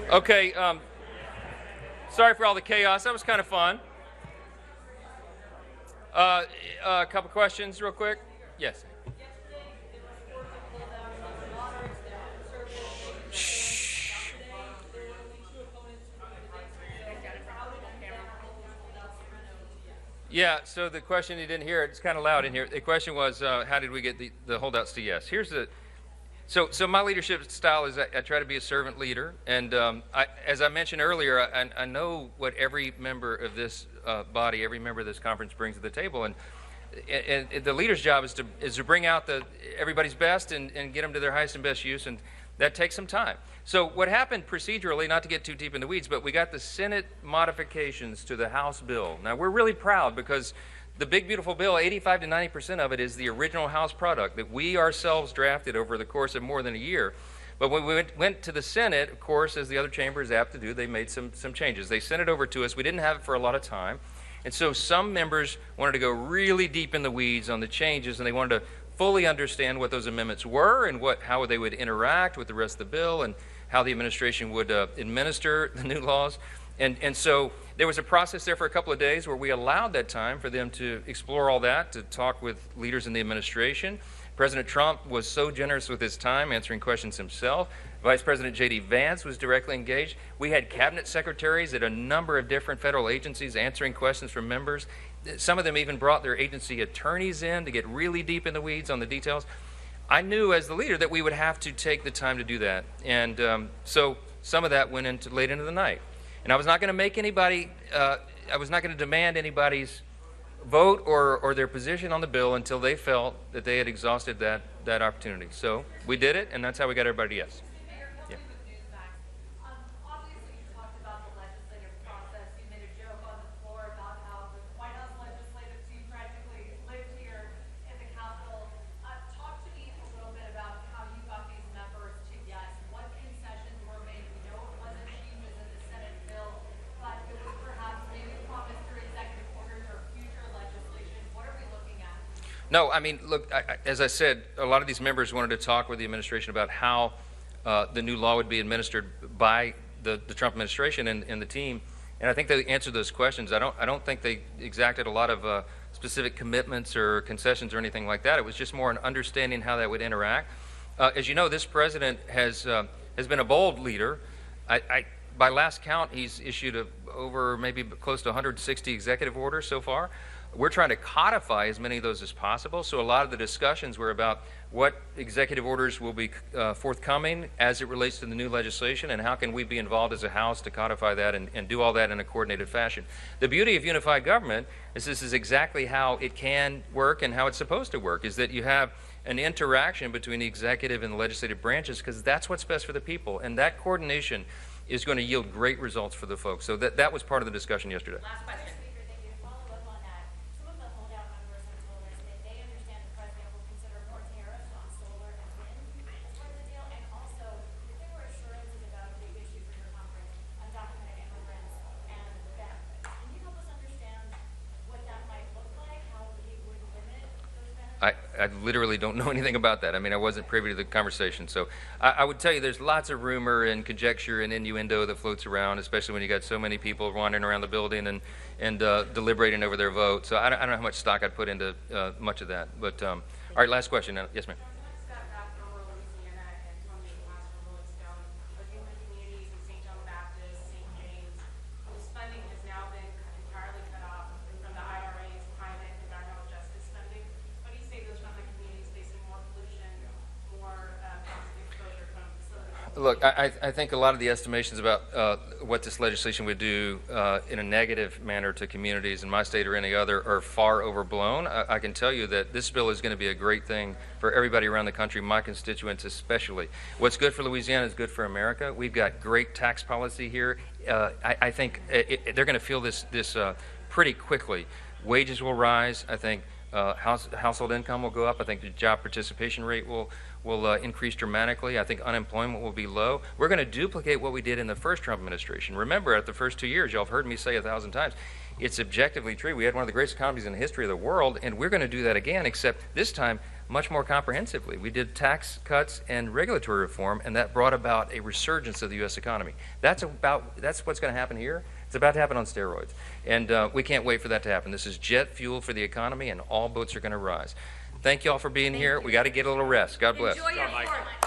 Okay, sorry for all the chaos. That was kind of fun. A couple questions real quick. Yes. Shh. Yeah, so the question, you didn't hear it, it's kind of loud in here. The question was, how did we get the holdouts to yes? So my leadership style is I try to be a servant leader, and as I mentioned earlier, I know what every member of this body, every member of this conference brings to the table, and the leader's job is to bring out everybody's best and get them to their highest and best use, and that takes some time. So what happened procedurally, not to get too deep in the weeds, but we got the Senate modifications to the House bill. Now we're really proud because the big beautiful bill, 85 to 90% of it is the original House product that we ourselves drafted over the course of more than a year. But when we went to the Senate, of course, as the other chamber is apt to do, they made some changes. They sent it over to us. We didn't have it for a lot of time. And so some members wanted to go really deep in the weeds on the changes, and they wanted to fully understand what those amendments were and how they would interact with the rest of the bill and how the administration would administer the new laws. And so there was a process there for a couple of days where we allowed that time for them to explore all that, to talk with leaders in the administration. President Trump was so generous with his time answering questions himself. Vice President J.D. Vance was directly engaged. We had cabinet secretaries at a number of different federal agencies answering questions from members. Some of them even brought their agency attorneys in to get really deep in the weeds on the details. I knew as the leader that we would have to take the time to do that. And so some of that went into late into the night. And I was not going to make anybody, I was not going to demand anybody's vote or their position on the bill until they felt that they had exhausted that opportunity. So we did it, and that's how we got everybody to yes. Yeah. Obviously, you talked about the legislative process. You made a joke on the floor about how the White House legislative team practically lived here in the Capitol. Talk to me a little bit about how you got these members to yes. What concessions were made? We know it wasn't changes in the Senate bill, but it was perhaps maybe promised through executive orders or future legislation. What are we looking at? No, I mean, look, as I said, a lot of these members wanted to talk with the administration about how the new law would be administered by the Trump administration and the team, and I think they answered those questions. I don't think they exacted a lot of specific commitments or concessions or anything like that. It was just more an understanding how that would interact. As you know, this president has been a bold leader. By last count, he's issued over maybe close to 160 executive orders so far. We're trying to codify as many of those as possible. So a lot of the discussions were about what executive orders will be forthcoming as it relates to the new legislation, and how can we be involved as a House to codify that and do all that in a coordinated fashion. The beauty of unified government is this is exactly how it can work and how it's supposed to work, is that you have an interaction between the executive and the legislative branches, because that's what's best for the people, and that coordination is going to yield great results for the folks. So that was part of the discussion yesterday. Last question. Speaker, thank you. To follow up on that, some of the holdout members have told us that they understand the president will consider more tariffs on solar and wind as part of the deal, and also that there were assurances about a big issue for your conference, undocumented immigrants and them. Can you help us understand what that might look like, how he would limit those benefits? I literally don't know anything about that. I mean, I wasn't privy to the conversation. So I would tell you there's lots of rumor and conjecture and innuendo that floats around, especially when you got so many people wandering around the building and deliberating over their vote. So I don't know how much stock I'd put into much of that. But all right, last question. Yes, ma'am. Step back over Louisiana and Columbia last Rolling Stone, with human communities in St. John the Baptist, St. James, whose funding has now been entirely cut off from the IRA's private environmental justice spending. What do you say to those frontline communities facing more pollution, more exposure from facilities? Look, I think a lot of the estimations about what this legislation would do in a negative manner to communities in my state or any other are far overblown. I can tell you that this bill is going to be a great thing for everybody around the country, my constituents especially. What's good for Louisiana is good for America. We've got great tax policy here. I think they're going to feel this pretty quickly. Wages will rise. I think household income will go up. I think the job participation rate will increase dramatically. I think unemployment will be low. We're going to duplicate what we did in the first Trump administration. Remember, at the first 2 years, y'all have heard me say 1,000 times, it's objectively true. We had one of the greatest economies in the history of the world, and we're going to do that again, except this time much more comprehensively. We did tax cuts and regulatory reform, and that brought about a resurgence of the U.S. economy. That's what's going to happen here. It's about to happen on steroids, and we can't wait for that to happen. This is jet fuel for the economy, and all boats are going to rise. Thank you all for being here. We got to get a little rest. God bless. Enjoy your sport.